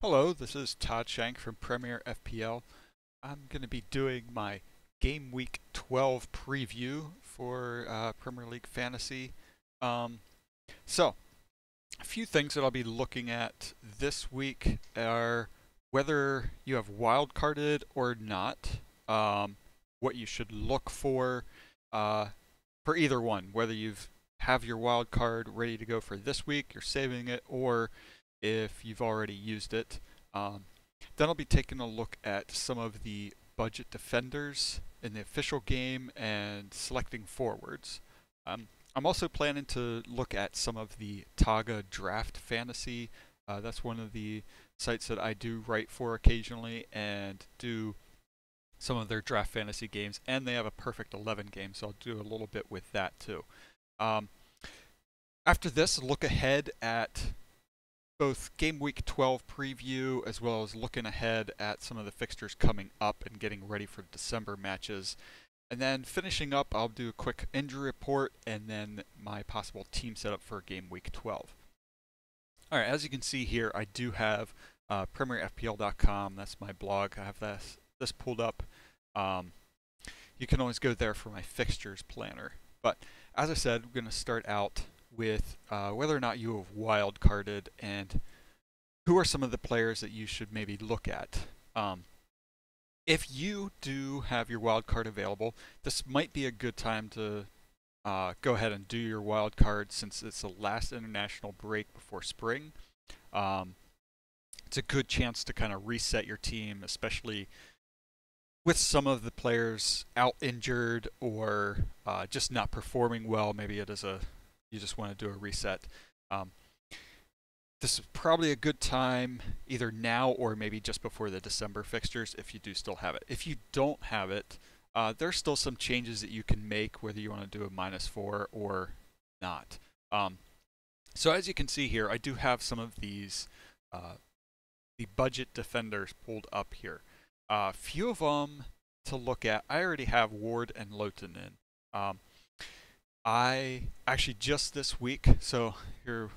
Hello, this is Todd Shank from Premier FPL. I'm going to be doing my Game Week 12 preview for Premier League Fantasy. Um, so, a few things that I'll be looking at this week are whether you have wildcarded or not, what you should look uh, for either one, whether you've have your wild card ready to go for this week, you're saving it, or if you've already used it. Um, then I'll be taking a look at some of the budget defenders in the official game and selecting forwards. I'm also planning to look at some of the Taga Draft Fantasy. That's one of the sites that I do write for occasionally and do some of their draft fantasy games, and they have a perfect 11 game, so I'll do a little bit with that too. Um, After this, look ahead at both Game Week 12 preview as well as looking ahead at some of the fixtures coming up and getting ready for December matches. And then finishing up, I'll do a quick injury report and then my possible team setup for Game Week 12. All right, as you can see here, I do have PremierFPL.com. That's my blog. I have this pulled up. Um, you can always go there for my fixtures planner. But as I said, we're going to start out with whether or not you have wild carded and who are some of the players that you should maybe look at. If you do have your wild card available, this might be a good time to go ahead and do your wild card since it's the last international break before spring. Um, it's a good chance to kind of reset your team, especially with some of the players out injured or just not performing well. Maybe it is you just want to do a reset. Um, this is probably a good time either now or maybe just before the December fixtures if you do still have it. If you don't have it, there's still some changes that you can make whether you want to do a -4 or not. So as you can see here, I do have some of these the budget defenders pulled up here. Few of them to look at. I already have Ward and Lowton in. I actually just this week, so here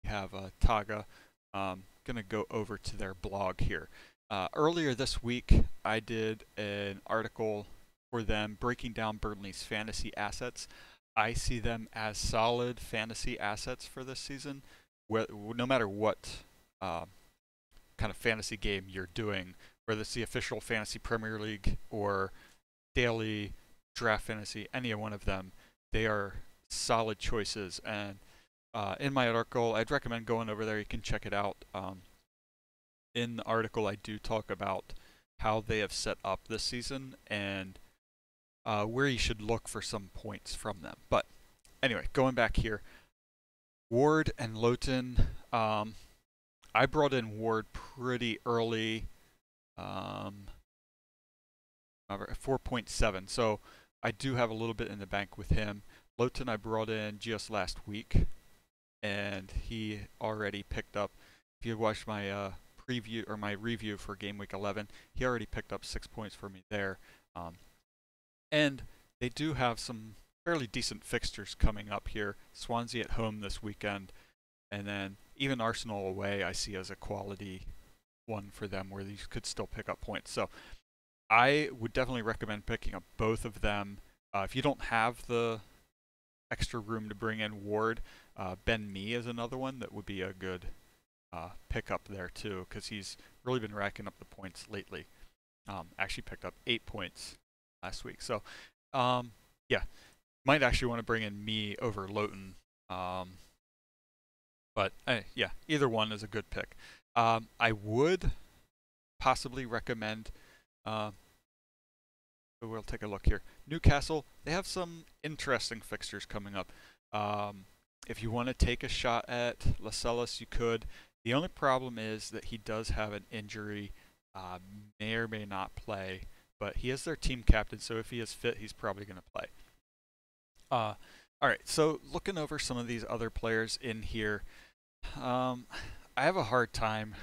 we have Taga. Gonna go over to their blog here. Earlier this week, I did an article for them breaking down Burnley's fantasy assets. I see them as solid fantasy assets for this season, no matter what kind of fantasy game you're doing, whether it's the official Fantasy Premier League or daily draft fantasy, any one of them, they are solid choices. And in my article, I'd recommend going over there. You can check it out. In the article, I do talk about how they have set up this season and where you should look for some points from them. But anyway, going back here, Ward and Lowton. I brought in Ward pretty early, 4.7. So I do have a little bit in the bank with him. Lowton I brought in just last week, and he already picked up. If you watched my preview or my review for Game Week 11, he already picked up 6 points for me there. And they do have some fairly decent fixtures coming up here. Swansea at home this weekend, and then even Arsenal away I see as a quality one for them where you could still pick up points. So I would definitely recommend picking up both of them. If you don't have the extra room to bring in Ward, Ben Mee is another one that would be a good pickup there too, because he's really been racking up the points lately. Actually picked up 8 points last week. So yeah, might actually want to bring in Mee over Lowton. But yeah, either one is a good pick. I would possibly recommend. We'll take a look here. Newcastle, they have some interesting fixtures coming up. If you want to take a shot at Lascelles, you could. The only problem is that he does have an injury, may or may not play, but he is their team captain, so if he is fit, he's probably going to play. All right, so looking over some of these other players in here, I have a hard time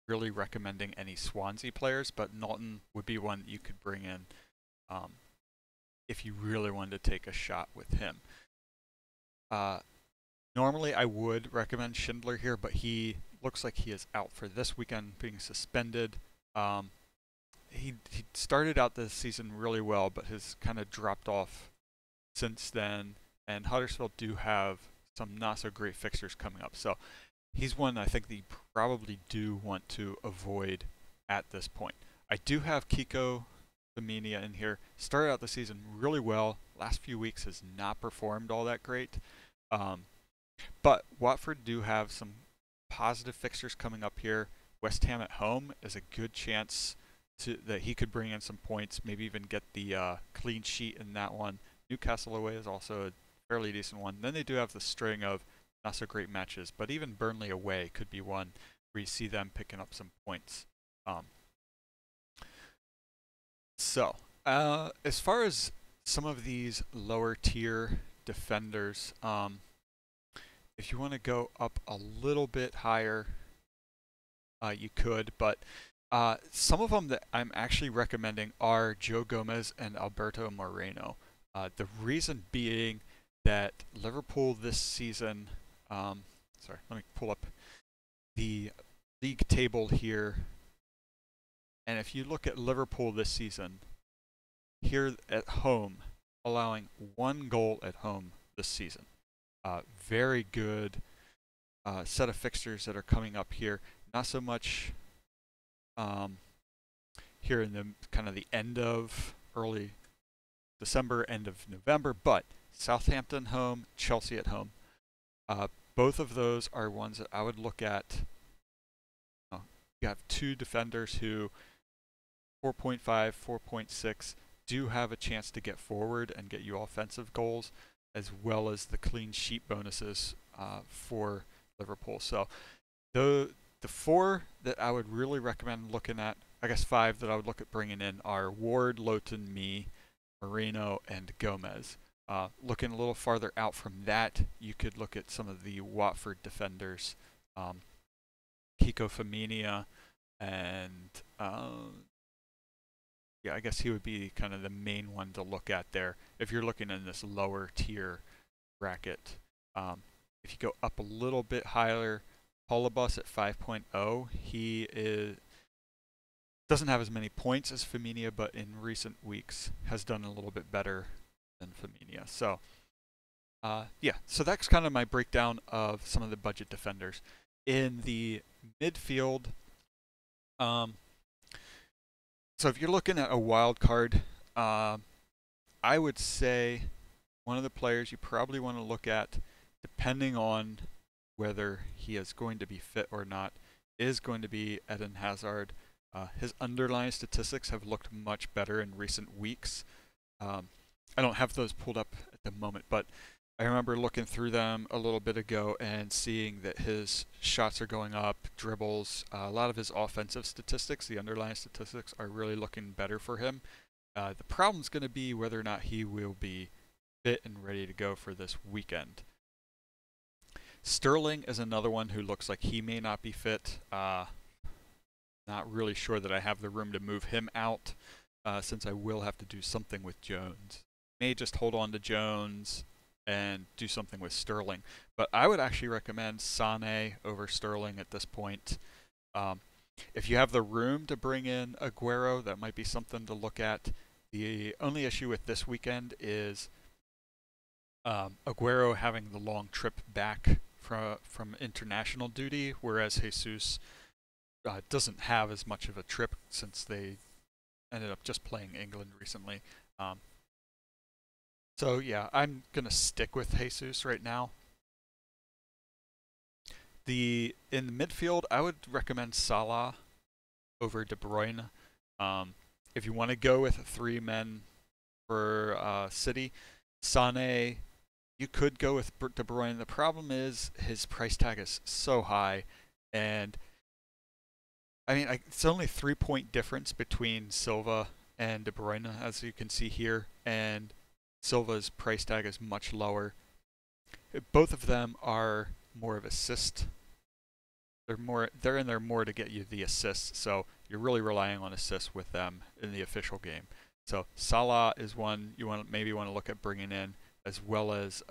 really recommending any Swansea players, but Naughton would be one that you could bring in if you really wanted to take a shot with him. Normally I would recommend Schindler here, but he looks like he is out for this weekend, being suspended. He started out the season really well, but has kind of dropped off since then. And Huddersfield do have some not so great fixtures coming up, so he's one I think that you probably do want to avoid at this point. I do have Kiko Femenia in here. Started out the season really well. Last few weeks has not performed all that great. But Watford do have some positive fixtures coming up here. West Ham at home is a good chance that he could bring in some points, maybe even get the clean sheet in that one. Newcastle away is also a fairly decent one. Then they do have the string of not so great matches, but even Burnley away could be one where you see them picking up some points. As far as some of these lower tier defenders, if you want to go up a little bit higher, you could, but some of them that I'm actually recommending are Joe Gomez and Alberto Moreno. The reason being that Liverpool this season, sorry, let me pull up the league table here. And if you look at Liverpool this season, here at home, allowing 1 goal at home this season. Very good set of fixtures that are coming up here. Not so much here in the kind of the end of early December, end of November, but Southampton home, Chelsea at home. Both of those are ones that I would look at. You have 2 defenders who 4.5, 4.6 do have a chance to get forward and get you offensive goals, as well as the clean sheet bonuses for Liverpool. So the 4 that I would really recommend looking at, I guess 5 that I would look at bringing in are Ward, Lowton, me, Moreno, and Gomez. Looking a little farther out from that, you could look at some of the Watford defenders, Kiko Femenia, and yeah, I guess he would be kind of the main one to look at there if you're looking in this lower tier bracket. If you go up a little bit higher, Holubus at 5.0, he doesn't have as many points as Femenia, but in recent weeks has done a little bit better than Femenia. So yeah, so that's kind of my breakdown of some of the budget defenders. In the midfield, so if you're looking at a wild card, I would say one of the players you probably want to look at, depending on whether he is going to be fit or not, is going to be Eden Hazard. His underlying statistics have looked much better in recent weeks. I don't have those pulled up at the moment, but I remember looking through them a little bit ago and seeing that his shots are going up, dribbles, a lot of his offensive statistics, the underlying statistics are really looking better for him. The problem's going to be whether or not he will be fit and ready to go for this weekend. Sterling is another one who looks like he may not be fit. Not really sure that I have the room to move him out since I will have to do something with Jones. May just hold on to Jones and do something with Sterling. But I would actually recommend Sane over Sterling at this point. If you have the room to bring in Aguero, that might be something to look at. The only issue with this weekend is Aguero having the long trip back from international duty, whereas Jesus doesn't have as much of a trip since they ended up just playing England recently. So yeah, I'm going to stick with Jesus right now. In the midfield, I would recommend Salah over De Bruyne. If you want to go with 3 men for City, Sané, you could go with De Bruyne. The problem is his price tag is so high, and I mean, it's only 3-point difference between Silva and De Bruyne, as you can see here, and Silva's price tag is much lower. Both of them are more of assist. They're in there more to get you the assists, so you're really relying on assists with them in the official game. So Salah is one you maybe want to look at bringing in, as well as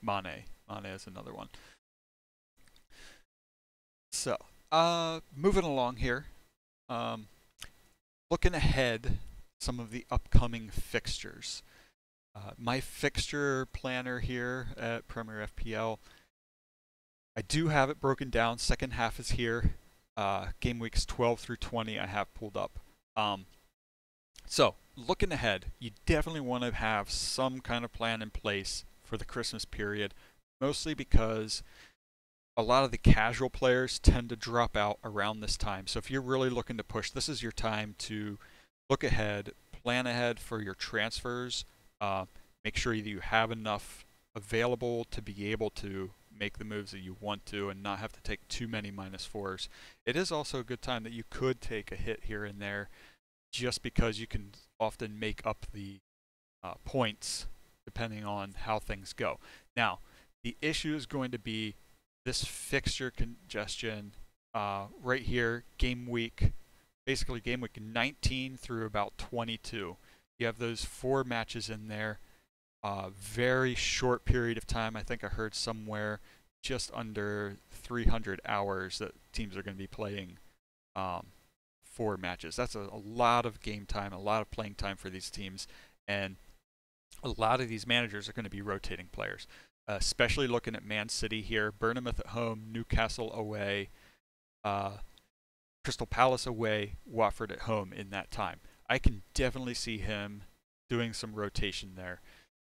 Mane. Mane is another one. So, moving along here, um, looking ahead, some of the upcoming fixtures. My fixture planner here at Premier FPL, I do have it broken down. Second half is here. Game weeks 12 through 20 I have pulled up. So, looking ahead, you definitely want to have some kind of plan in place for the Christmas period, mostly because a lot of the casual players tend to drop out around this time. So if you're really looking to push, this is your time to look ahead, plan ahead for your transfers, make sure that you have enough available to be able to make the moves that you want to and not have to take too many -4s. It is also a good time that you could take a hit here and there just because you can often make up the points depending on how things go. Now, the issue is going to be this fixture congestion right here, game week, basically game week 19 through about 22. You have those 4 matches in there. Very short period of time. I think I heard somewhere just under 300 hours that teams are going to be playing 4 matches. That's a lot of game time, a lot of playing time for these teams, and a lot of these managers are going to be rotating players. Especially looking at Man City here, Bournemouth at home, Newcastle away, Crystal Palace away, Watford at home in that time. I can definitely see him doing some rotation there.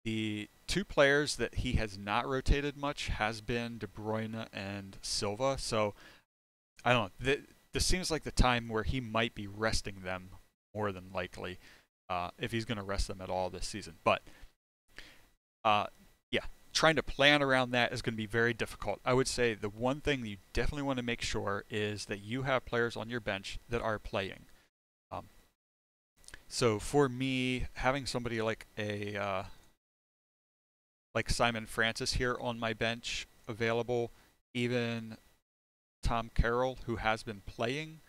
The 2 players that he has not rotated much has been De Bruyne and Silva, so I don't know. This seems like the time where he might be resting them more than likely, if he's going to rest them at all this season. But yeah, trying to plan around that is going to be very difficult. I would say the one thing you definitely want to make sure is that you have players on your bench that are playing. So for me, having somebody like like Simon Francis here on my bench available, even Tom Carroll, who has been playing,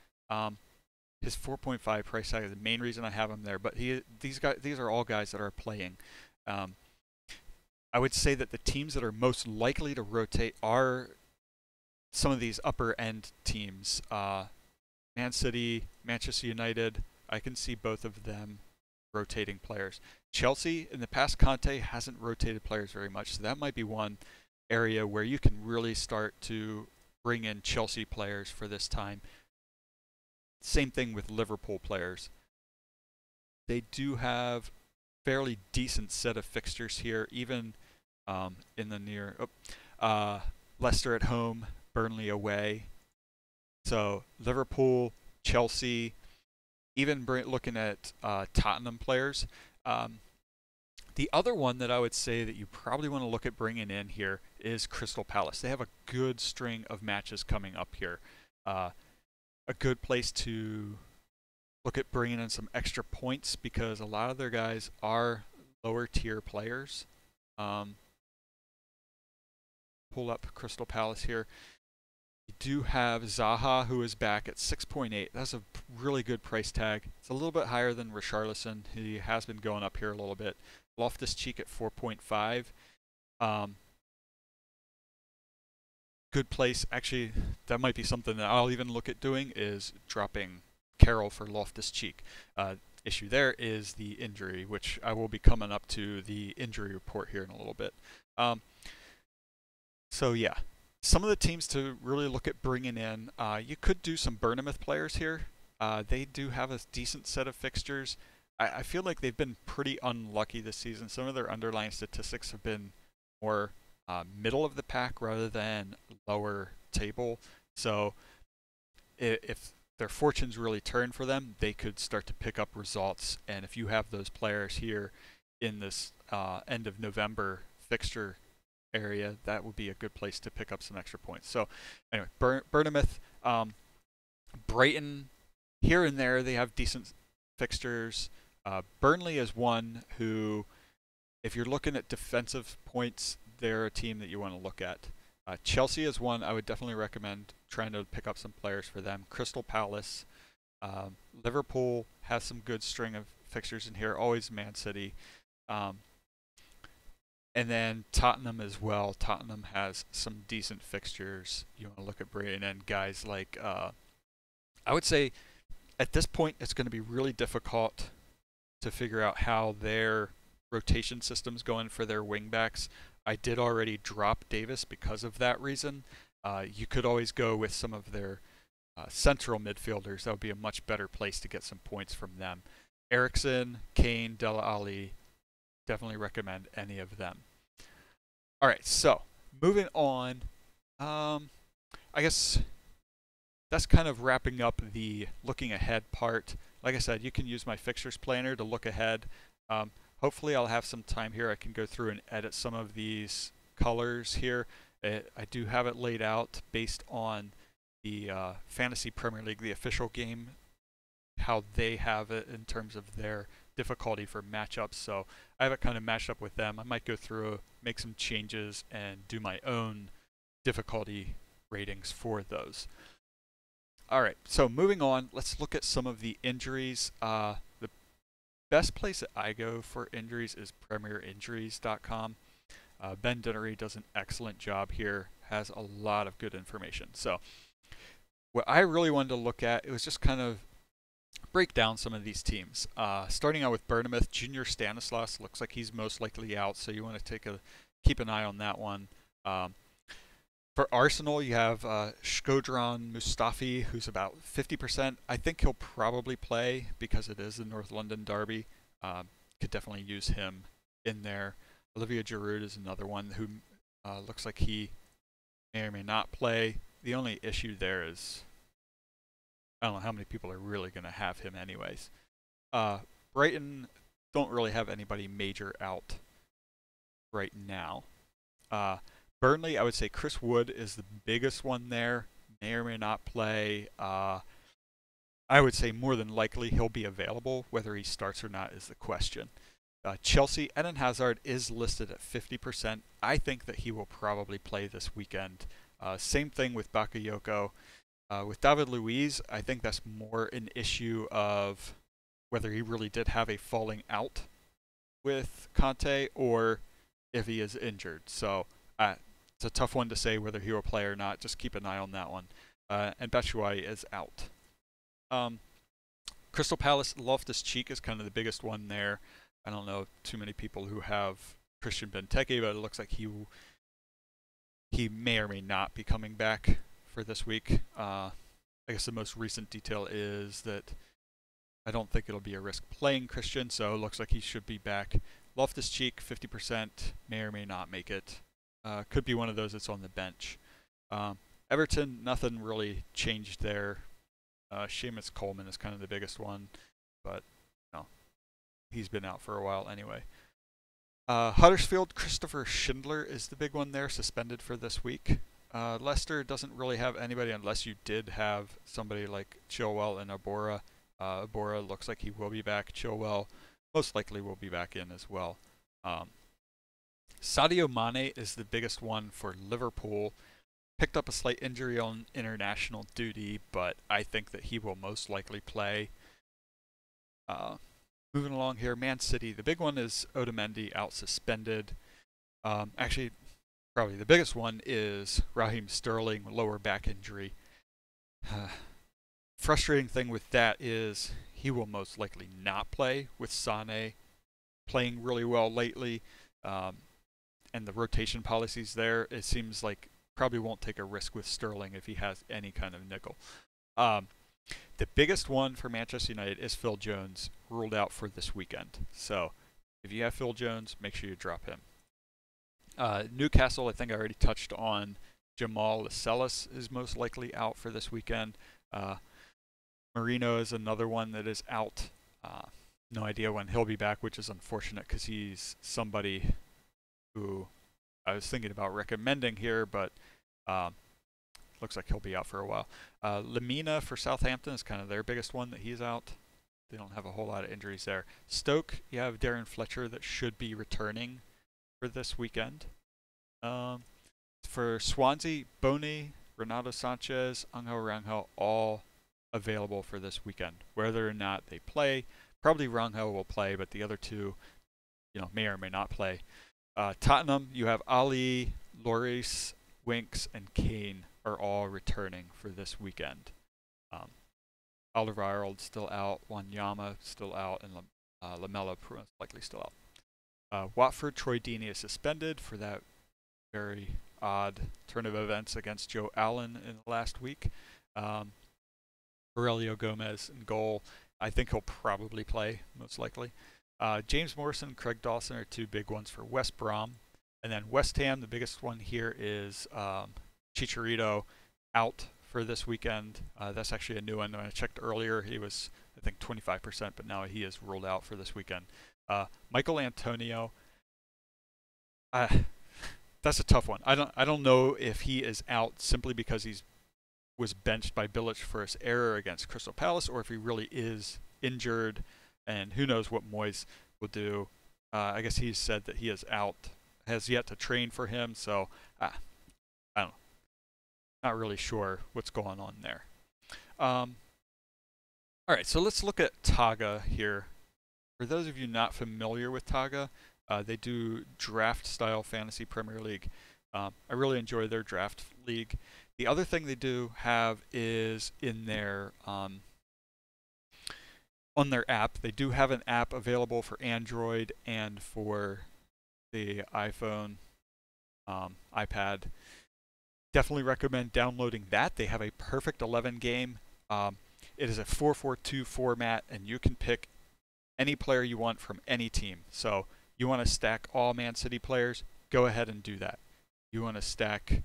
his 4.5 price tag is the main reason I have him there. But these are all guys that are playing. I would say that the teams that are most likely to rotate are some of these upper end teams. Man City, Manchester United, I can see both of them rotating players. Chelsea, in the past, Conte hasn't rotated players very much, so that might be one area where you can really start to bring in Chelsea players for this time. Same thing with Liverpool players. They do have fairly decent set of fixtures here, even in the near. Leicester at home, Burnley away. So Liverpool, Chelsea, even looking at Tottenham players. The other one that I would say that you probably want to look at bringing in here is Crystal Palace. They have a good string of matches coming up here. A good place to look at bringing in some extra points because a lot of their guys are lower tier players. Pull up Crystal Palace here. You do have Zaha, who is back at 6.8. That's a really good price tag. It's a little bit higher than Richarlison. He has been going up here a little bit. Loftus-Cheek at 4.5. Good place. Actually, that might be something that I'll even look at doing, is dropping Carroll for Loftus-Cheek. Issue there is the injury, which I will be coming up to the injury report here in a little bit. So yeah, some of the teams to really look at bringing in, you could do some Bournemouth players here. They do have a decent set of fixtures. I feel like they've been pretty unlucky this season. Some of their underlying statistics have been more middle of the pack rather than lower table. So if their fortunes really turn for them, they could start to pick up results. And if you have those players here in this end of November fixture area, that would be a good place to pick up some extra points. So anyway, Bournemouth, Brighton, here and there they have decent fixtures. Burnley is one who, if you're looking at defensive points, they're a team that you want to look at. Chelsea is one I would definitely recommend trying to pick up some players for them. Crystal Palace, Liverpool has some good string of fixtures in here. Always Man City. And then Tottenham as well. Tottenham has some decent fixtures. You want to look at Brighton and guys like, I would say at this point it's going to be really difficult to figure out how their rotation system's going for their wingbacks. I did already drop Davis because of that reason. You could always go with some of their central midfielders. That would be a much better place to get some points from them. Eriksson, Kane, Dele Alli, definitely recommend any of them. All right, so moving on. I guess that's kind of wrapping up the looking ahead part. Like I said, you can use my fixtures planner to look ahead. Hopefully I'll have some time here. I can go through and edit some of these colors here. I do have it laid out based on the Fantasy Premier League, the official game, how they have it in terms of their difficulty for matchups. So I have it kind of matched up with them. I might go through, make some changes, and do my own difficulty ratings for those. All right, so moving on, let's look at some of the injuries. The best place that I go for injuries is premierinjuries.com. Ben Dinnery does an excellent job here, has a lot of good information. So what I really wanted to look at, it was just kind of break down some of these teams. Starting out with Bournemouth, Junior Stanislas looks like he's most likely out, so you want to keep an eye on that one. For Arsenal, you have Shkodran Mustafi, who's about 50%. I think he'll probably play because it is the North London derby. Could definitely use him in there. Olivier Giroud is another one who looks like he may or may not play. The only issue there is I don't know how many people are really going to have him anyways. Brighton don't really have anybody major out right now. Burnley, I would say Chris Wood is the biggest one there. May or may not play. I would say more than likely he'll be available. Whether he starts or not is the question. Chelsea, Eden Hazard is listed at 50%. I think that he will probably play this weekend. Same thing with Bakayoko. With David Luiz, I think that's more an issue of whether he really did have a falling out with Conte or if he is injured. So it's a tough one to say whether he will play or not. Just keep an eye on that one. And Batshuayi is out. Crystal Palace, Loftus-Cheek is kind of the biggest one there. I don't know too many people who have Christian Benteke, but it looks like he may or may not be coming back for this week. I guess the most recent detail is that I don't think it'll be a risk playing Christian, so it looks like he should be back. Loftus-Cheek, 50%, may or may not make it. Could be one of those that's on the bench. Everton, nothing really changed there. Seamus Coleman is kind of the biggest one, but no, he's been out for a while anyway. Huddersfield, Christopher Schindler is the big one there, suspended for this week. Leicester doesn't really have anybody unless you did have somebody like Chilwell and Abora. Abora looks like he will be back. Chilwell most likely will be back in as well. Sadio Mane is the biggest one for Liverpool. Picked up a slight injury on international duty, but I think that he will most likely play. Moving along here, Man City. The big one is Otamendi out suspended. Actually, probably the biggest one is Raheem Sterling, lower back injury. Frustrating thing with that is he will most likely not play with Sane playing really well lately. And the rotation policies there, it seems like probably won't take a risk with Sterling if he has any kind of nickel. The biggest one for Manchester United is Phil Jones, ruled out for this weekend. So if you have Phil Jones, make sure you drop him. Newcastle, I think I already touched on. Jamal Lascelles is most likely out for this weekend. Marino is another one that is out. No idea when he'll be back, which is unfortunate because he's somebody who I was thinking about recommending here, but looks like he'll be out for a while. Lamina for Southampton is kind of their biggest one that he's out. They don't have a whole lot of injuries there. Stoke, you have Darren Fletcher that should be returning for this weekend. For Swansea, Boney, Renato Sanchez, Angel Rangel, all available for this weekend. Whether or not they play, probably Rangel will play, but the other two, may or may not play. Tottenham, you have Ali, Lloris, Winks, and Kane are all returning for this weekend. Um, Alderweireld still out, Wanyama still out, and Lamella most likely still out. Watford, Troy Deeney is suspended for that very odd turn of events against Joe Allen in the last week. Aurelio Gomez in goal. I think he'll probably play, most likely. James Morrison, Craig Dawson are two big ones for West Brom. And then West Ham, the biggest one here is Chicharito out for this weekend. That's actually a new one. When I checked earlier, he was, I think, 25%, but now he is ruled out for this weekend. Michael Antonio, that's a tough one. I don't know if he is out simply because he was benched by Bilic for his error against Crystal Palace, or if he really is injured, and who knows what Moyes will do. I guess he's said that he is out, has yet to train for him, so I don't know. Not really sure what's going on there. All right, so let's look at Taga here. For those of you not familiar with Taga, they do draft-style fantasy Premier League. I really enjoy their draft league. The other thing they do have is in their on their app. They do have an app available for Android and for the iPhone, iPad. Definitely recommend downloading that. They have a perfect 11 game. It is a 4-4-2 format, and you can pick any player you want from any team. So you want to stack all Man City players, go ahead and do that. You want to stack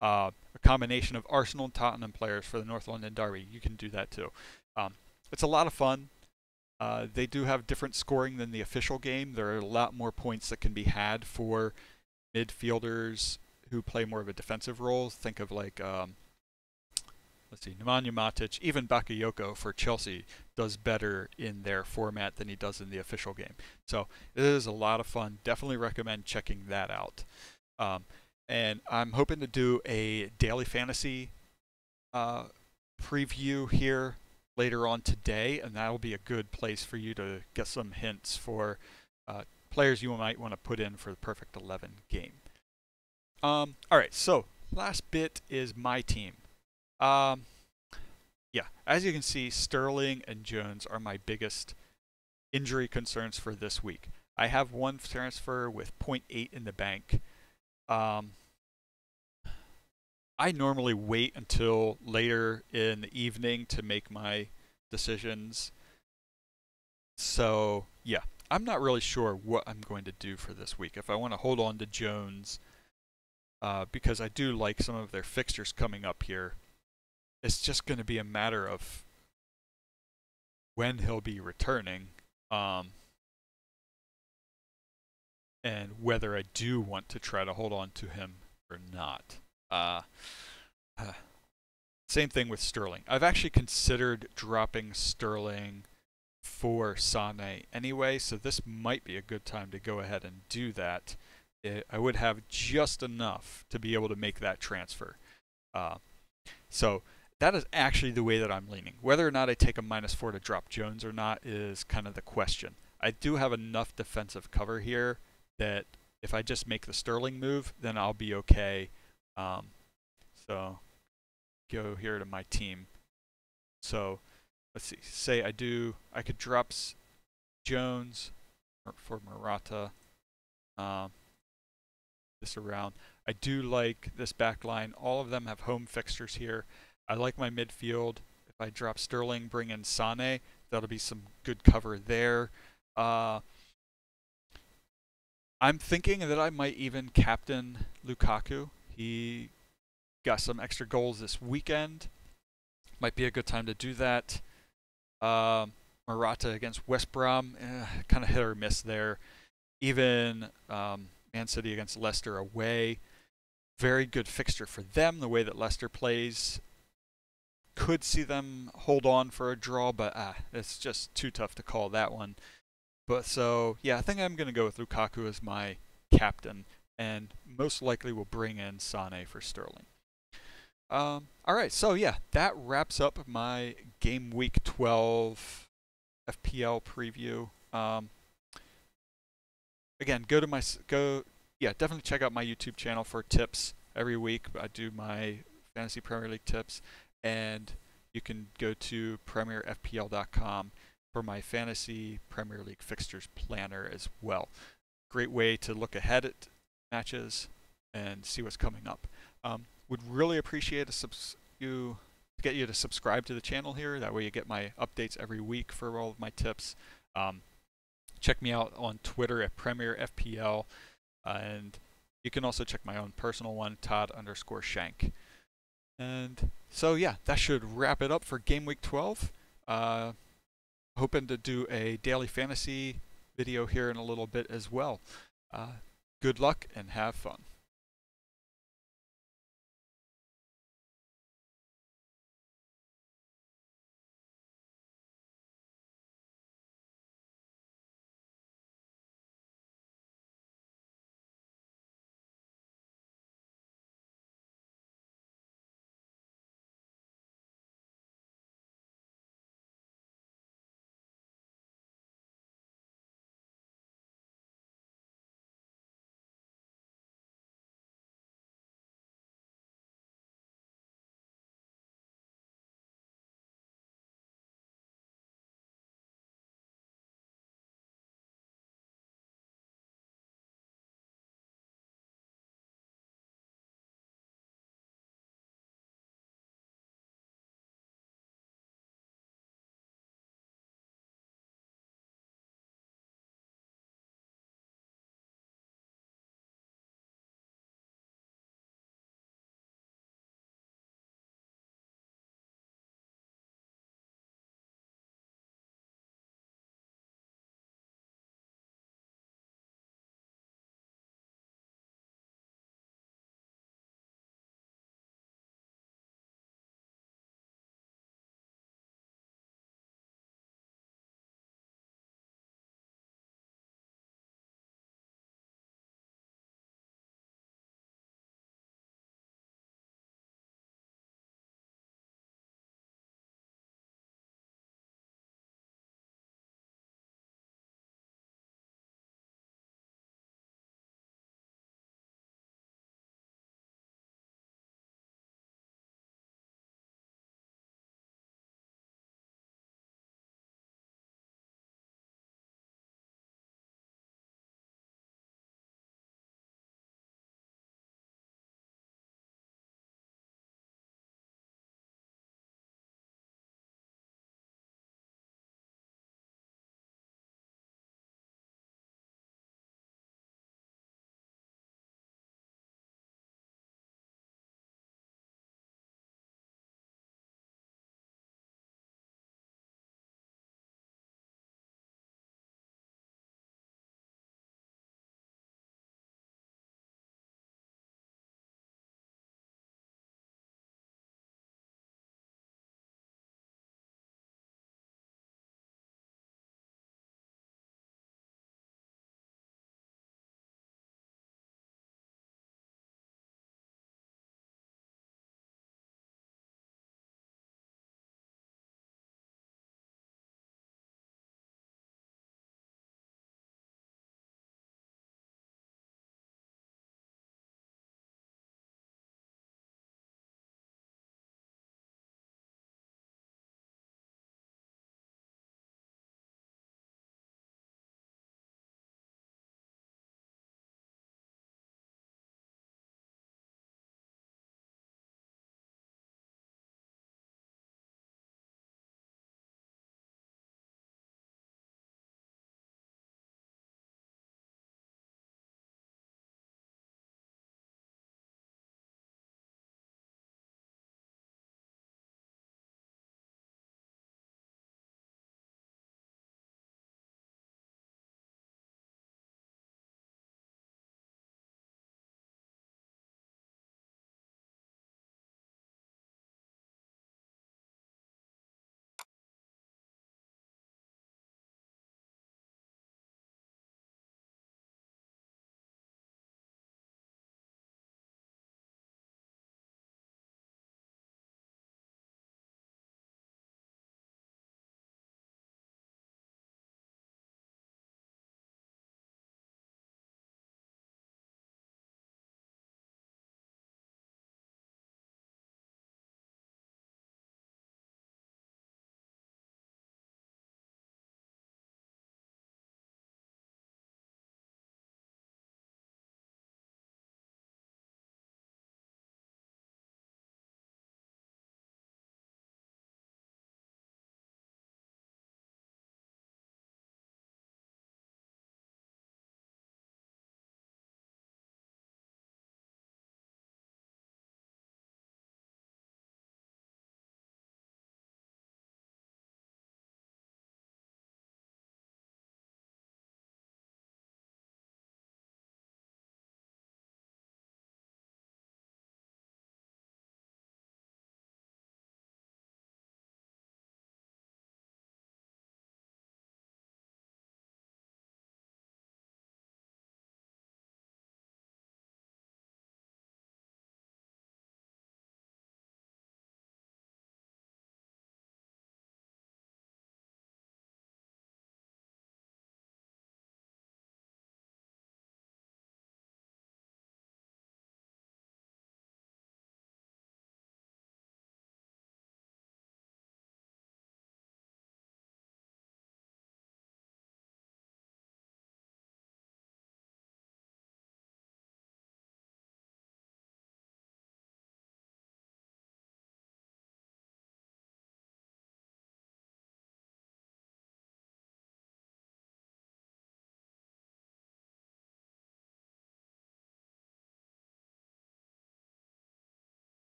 a combination of Arsenal and Tottenham players for the North London Derby, you can do that too. It's a lot of fun. They do have different scoring than the official game. There are a lot more points that can be had for midfielders who play more of a defensive role. Think of like, let's see, Nemanja Matic, even Bakayoko for Chelsea does better in their format than he does in the official game. So it is a lot of fun. Definitely recommend checking that out. And I'm hoping to do a daily fantasy preview here later on today, and that'll be a good place for you to get some hints for players you might want to put in for the Perfect 11 game. All right, so last bit is my team. Yeah, as you can see, Sterling and Jones are my biggest injury concerns for this week. I have one transfer with 0.8 in the bank. I normally wait until later in the evening to make my decisions. So, yeah, I'm not really sure what I'm going to do for this week. If I want to hold on to Jones, because I do like some of their fixtures coming up here, it's just going to be a matter of when he'll be returning, and whether I do want to try to hold on to him or not. Same thing with Sterling. I've actually considered dropping Sterling for Sané anyway, so this might be a good time to go ahead and do that. I would have just enough to be able to make that transfer. So that is actually the way that I'm leaning. Whether or not I take a -4 to drop Jones or not is kind of the question. I do have enough defensive cover here that if I just make the Sterling move, then I'll be okay. So go here to my team. So let's see. Say I could drop Jones for Morata. This around. I do like this back line. All of them have home fixtures here. I like my midfield. If I drop Sterling, bring in Sané, that'll be some good cover there. I'm thinking that I might even captain Lukaku. He got some extra goals this weekend. Might be a good time to do that. Morata against West Brom, kind of hit or miss there. Even Man City against Leicester away. Very good fixture for them, the way that Leicester plays. Could see them hold on for a draw, but it's just too tough to call that one. But so, yeah, I think I'm going to go with Lukaku as my captain, and most likely will bring in Sané for Sterling. All right, so yeah, that wraps up my Game Week 12 FPL preview. again, yeah, definitely check out my YouTube channel for tips every week. I do my fantasy Premier League tips, and you can go to premierfpl.com for my fantasy Premier League fixtures planner as well. Great way to look ahead at matches and see what's coming up. Would really appreciate to get you to subscribe to the channel here. That way you get my updates every week for all of my tips. Check me out on Twitter at PremierFPL, and you can also check my own personal one, Todd_Shank. And so yeah, that should wrap it up for Game Week 12. Hoping to do a daily fantasy video here in a little bit as well. Good luck and have fun.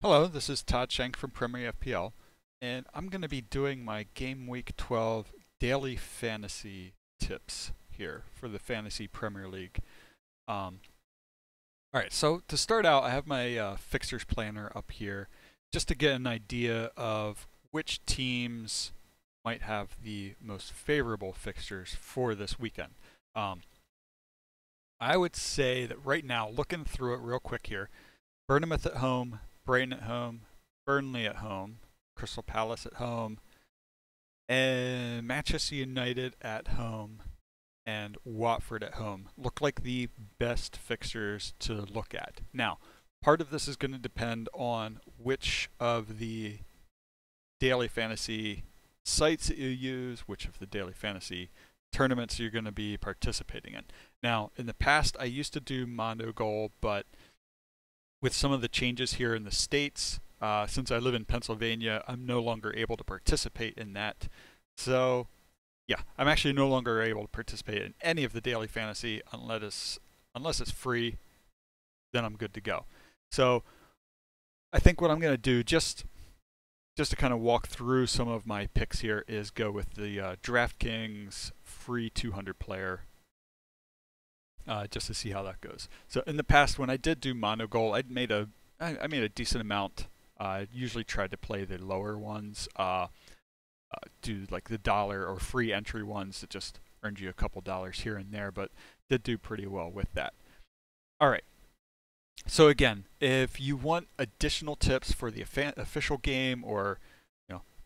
Hello, this is Todd Schenk from Premier FPL, and I'm going to be doing my Game Week 12 daily fantasy tips here for the Fantasy Premier League. Alright, so to start out, I have my fixtures planner up here just to get an idea of which teams might have the most favorable fixtures for this weekend. I would say that right now, looking through it real quick here, Bournemouth at home, Brighton at home, Burnley at home, Crystal Palace at home, and Manchester United at home, and Watford at home look like the best fixtures to look at. Now, part of this is going to depend on which of the daily fantasy sites that you use, which of the daily fantasy tournaments you're going to be participating in. Now, in the past, I used to do Mondo Goal, but with some of the changes here in the States, since I live in Pennsylvania, I'm no longer able to participate in that. So, yeah, I'm actually no longer able to participate in any of the daily fantasy unless it's free, then I'm good to go. So, I think what I'm going to do, just to kind of walk through some of my picks here, is go with the DraftKings free 200 player, just to see how that goes. So in the past, when I did do Mono Goal, I made a decent amount. I usually tried to play the lower ones, do like the dollar or free entry ones that just earned you a couple dollars here and there, but did do pretty well with that. All right. So again, if you want additional tips for the official game, or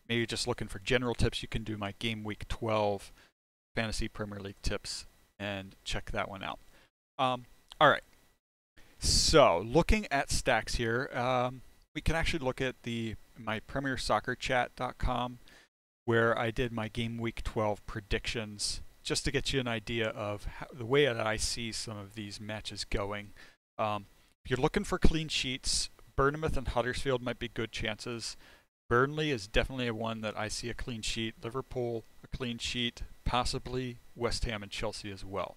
maybe just looking for general tips, you can do my Game Week 12 Fantasy Premier League tips and check that one out. All right. So looking at stacks here, we can actually look at my premiersoccerchat.com, where I did my Game Week 12 predictions, just to get you an idea of the way that I see some of these matches going. If you're looking for clean sheets, Bournemouth and Huddersfield might be good chances. Burnley is definitely one that I see a clean sheet. Liverpool, a clean sheet. Possibly West Ham and Chelsea as well.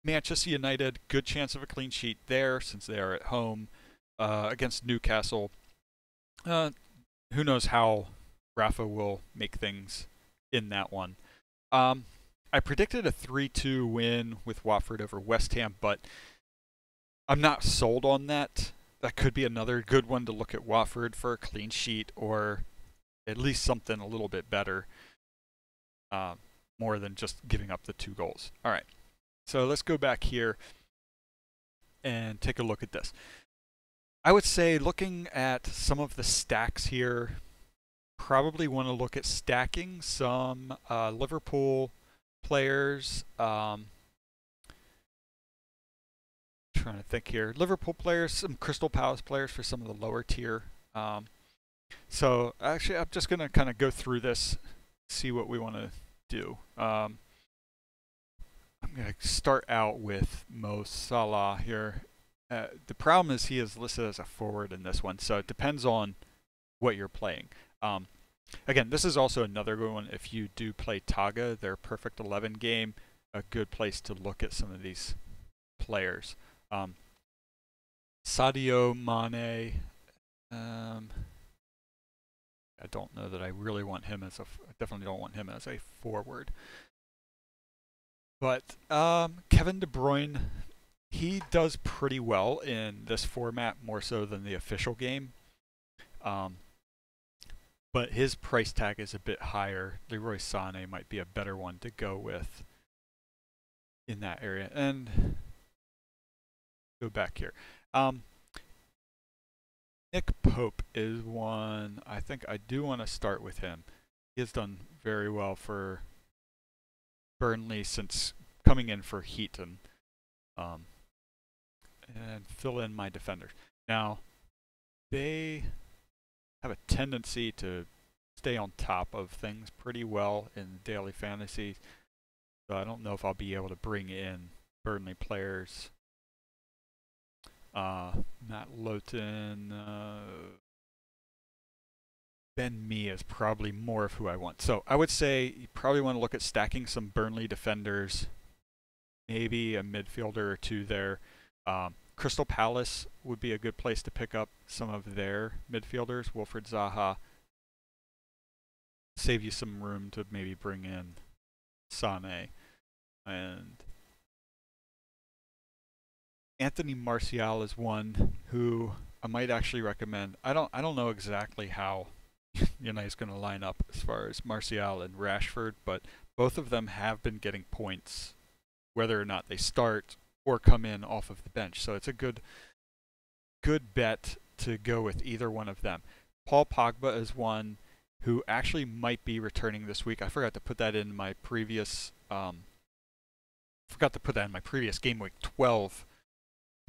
Manchester United, good chance of a clean sheet there since they are at home against Newcastle. Who knows how Rafa will make things in that one. I predicted a 3-2 win with Watford over West Ham, but I'm not sold on that. That could be another good one to look at Watford for a clean sheet, or at least something a little bit better, more than just giving up the 2 goals. All right, so let's go back here and take a look at this. I would say, looking at some of the stacks here, probably want to look at stacking some Liverpool players. Trying to think here. Liverpool players, some Crystal Palace players for some of the lower tier. So actually, I'm just going to kind of go through this, see what we want to do. I'm going to start out with Mo Salah here. The problem is he is listed as a forward in this one, so it depends on what you're playing. Again, this is also another good one. If you do play Taga, their Perfect 11 game, a good place to look at some of these players. Sadio Mane, I don't know that I really want him as I definitely don't want him as a forward. But Kevin De Bruyne, he does pretty well in this format, more so than the official game. But his price tag is a bit higher. Leroy Sané might be a better one to go with in that area. And go back here. Nick Pope is one I think I do want to start with him. He has done very well for Burnley since coming in for Heaton, and fill in my defenders. Now, they have a tendency to stay on top of things pretty well in daily fantasy, so I don't know if I'll be able to bring in Burnley players. Matt Lowton, Ben Mee is probably more of who I want. So I would say you probably want to look at stacking some Burnley defenders, maybe a midfielder or two there. Crystal Palace would be a good place to pick up some of their midfielders. Wilfried Zaha, save you some room to maybe bring in Sané. And Anthony Martial is one who I might actually recommend. I don't know exactly how United's going to line up as far as Martial and Rashford, but both of them have been getting points, whether or not they start or come in off of the bench. So it's a good bet to go with either one of them. Paul Pogba is one who actually might be returning this week. I forgot to put that in my previous Game Week 12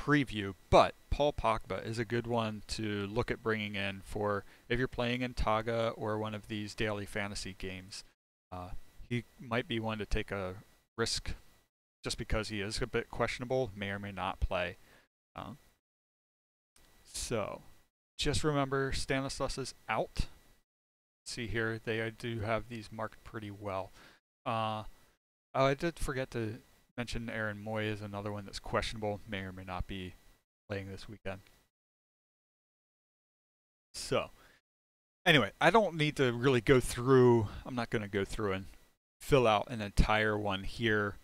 preview, but Paul Pogba is a good one to look at bringing in for if you're playing in Taga or one of these daily fantasy games. He might be one to take a risk just because he is a bit questionable, may or may not play. So just remember Stanislas is out. See here, they do have these marked pretty well. Oh, I did forget to mention Aaron Moy is another one that's questionable, may or may not be playing this weekend. So, anyway, I don't need to really go through, I'm not going to go through and fill out an entire one here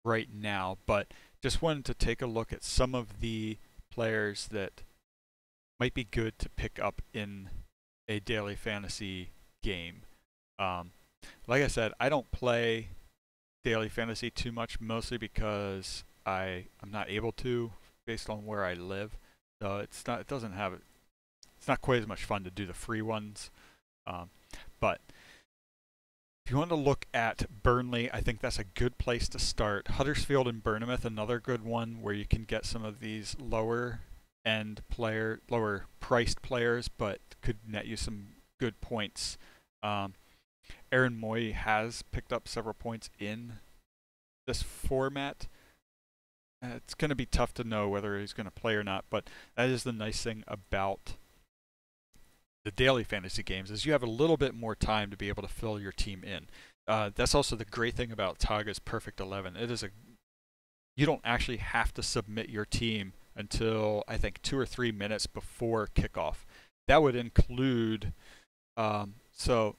right now, but just wanted to take a look at some of the players that might be good to pick up in a daily fantasy game. Like I said, I don't play daily fantasy too much, mostly because I'm not able to based on where I live. So it's not quite as much fun to do the free ones. But if you want to look at Burnley, I think that's a good place to start. Huddersfield and Bournemouth, another good one where you can get some of these lower priced players, but could net you some good points. Aaron Moy has picked up several points in this format. It's going to be tough to know whether he's going to play or not, but that is the nice thing about the daily fantasy games is you have a little bit more time to be able to fill your team in. That's also the great thing about Taga's Perfect 11. You don't actually have to submit your team until I think 2 or 3 minutes before kickoff. That would include so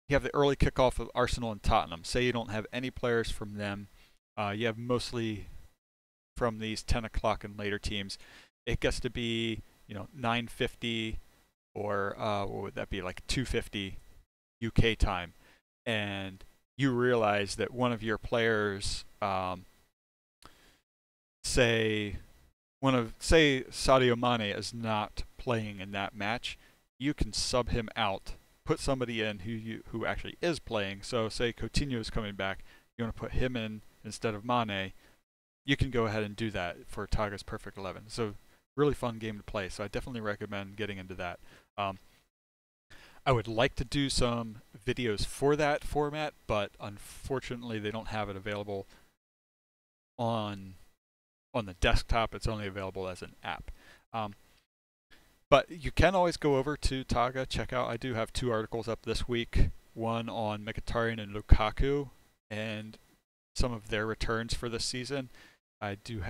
you have the early kickoff of Arsenal and Tottenham. Say you don't have any players from them. You have mostly from these 10 o'clock and later teams. It gets to be 9:50 or what would that be, like 2:50 UK time, and you realize that one of your players, say Sadio Mane is not playing in that match, you can sub him out, put somebody in who actually is playing. So say Coutinho is coming back, you want to put him in instead of Mane, you can go ahead and do that for Taga's Perfect 11. So really fun game to play. So I definitely recommend getting into that. I would like to do some videos for that format, but unfortunately they don't have it available on the desktop. It's only available as an app. But you can always go over to Taga, check out. I do have 2 articles up this week, one on Mkhitaryan and Lukaku and some of their returns for this season. I do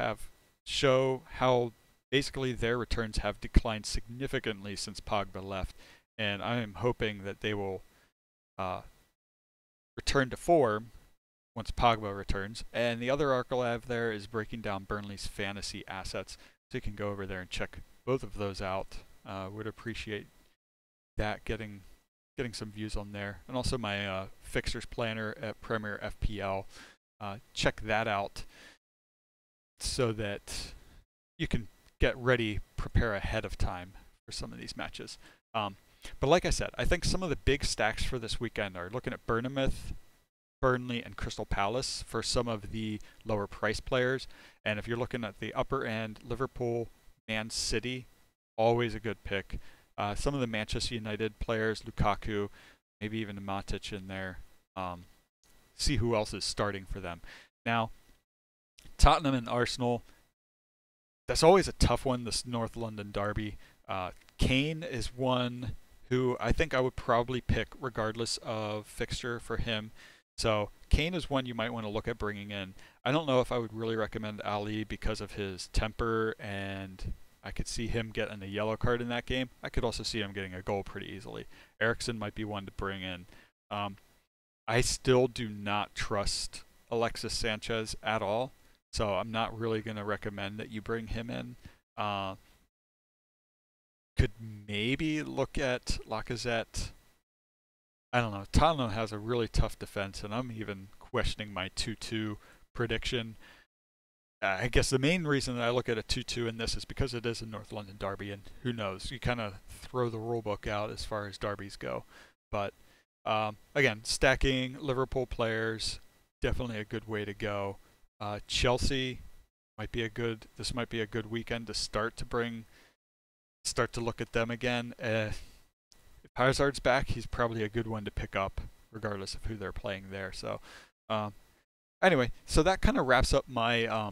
show how basically their returns have declined significantly since Pogba left, and I am hoping that they will return to form once Pogba returns. And the other article I have there is breaking down Burnley's fantasy assets, so you can go over there and check both of those out. Would appreciate that, getting some views on there. And also my fixtures planner at Premier FPL. Check that out so that you can get ready, prepare ahead of time for some of these matches. But like I said, I think some of the big stacks for this weekend are looking at Bournemouth, Burnley, and Crystal Palace for some of the lower price players. And if you're looking at the upper end, Liverpool, Man City, always a good pick. Some of the Manchester United players, Lukaku, maybe even Matic in there. See who else is starting for them. Now, Tottenham and Arsenal, that's always a tough one, this North London derby. Kane is one who I think I would probably pick regardless of fixture for him. So Kane is one you might want to look at bringing in. I don't know if I would really recommend Ali because of his temper, and I could see him getting a yellow card in that game. I could also see him getting a goal pretty easily. Eriksen might be one to bring in. I still do not trust Alexis Sanchez at all, so I'm not really going to recommend that you bring him in. Could maybe look at Lacazette. I don't know. Tottenham has a really tough defense, and I'm even questioning my 2-2 prediction. I guess the main reason that I look at a 2-2 in this is because it is a North London derby, and who knows? You kind of throw the rule book out as far as derbies go. But again, stacking Liverpool players, definitely a good way to go. Chelsea might be a good. This might be a good weekend to start to look at them again. If Hazard's back, he's probably a good one to pick up, regardless of who they're playing there. So, anyway, so that kind of wraps up my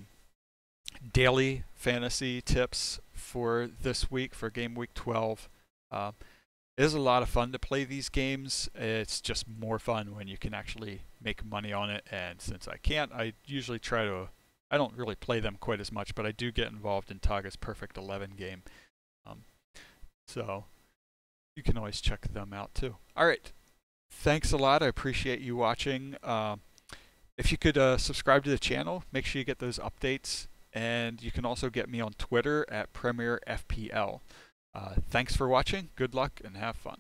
daily fantasy tips for this week for Game Week 12. It is a lot of fun to play these games. It's just more fun when you can actually make money on it. And since I can't, I usually try to. I don't really play them quite as much, but I do get involved in Taga's Perfect 11 game. So you can always check them out too. All right. Thanks a lot. I appreciate you watching. If you could subscribe to the channel, make sure you get those updates. And you can also get me on Twitter at Premier FPL. Thanks for watching. Good luck and have fun.